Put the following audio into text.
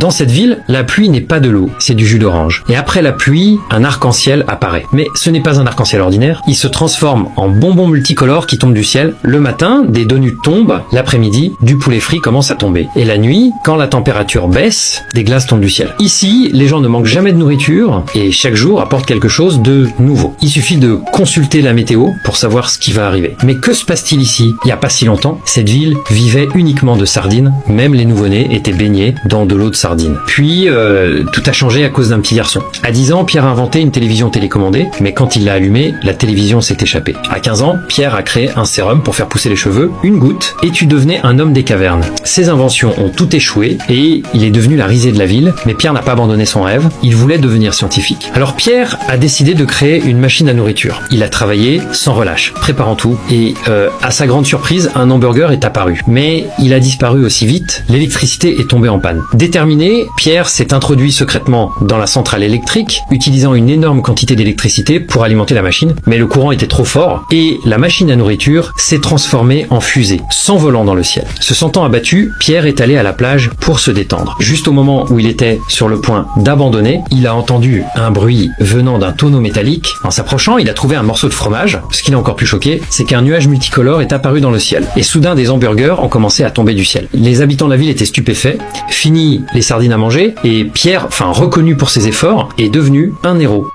Dans cette ville, la pluie n'est pas de l'eau, c'est du jus d'orange. Et après la pluie, un arc-en-ciel apparaît. Mais ce n'est pas un arc-en-ciel ordinaire, il se transforme en bonbons multicolores qui tombent du ciel. Le matin, des donuts tombent, l'après-midi, du poulet frit commence à tomber. Et la nuit, quand la température baisse, des glaces tombent du ciel. Ici, les gens ne manquent jamais de nourriture et chaque jour apporte quelque chose de nouveau. Il suffit de consulter la météo pour savoir ce qui va arriver. Mais que se passe-t-il ici? Il n'y a pas si longtemps, cette ville vivait uniquement de sardines, même les nouveau-nés étaient baignés dans de l'eau de sardines. Puis, tout a changé à cause d'un petit garçon. À 10 ans, Pierre a inventé une télévision télécommandée, mais quand il l'a allumée, la télévision s'est échappée. À 15 ans, Pierre a créé un sérum pour faire pousser les cheveux, une goutte, et tu devenais un homme des cavernes. Ses inventions ont tout échoué, et il est devenu la risée de la ville, mais Pierre n'a pas abandonné son rêve, il voulait devenir scientifique. Alors Pierre a décidé de créer une machine à nourriture. Il a travaillé sans relâche, préparant tout, et à sa grande surprise, un hamburger est apparu. Mais il a disparu aussi vite, l'électricité est tombée en panne. Déterminé, Pierre s'est introduit secrètement dans la centrale électrique, utilisant une énorme quantité d'électricité pour alimenter la machine, mais le courant était trop fort, et la machine à nourriture s'est transformée en fusée, s'envolant dans le ciel. Se sentant abattu, Pierre est allé à la plage pour se détendre. Juste au moment où il était sur le point d'abandonner, il a entendu un bruit venant d'un tonneau métallique. En s'approchant, il a trouvé un morceau de fromage. Ce qui l'a encore plus choqué, c'est qu'un nuage multicolore est apparu dans le ciel. Et soudain, des hamburgers ont commencé à tomber du ciel. Les habitants de la ville étaient stupéfaits. Fini les sardines à manger, et Pierre, reconnu pour ses efforts, est devenu un héros.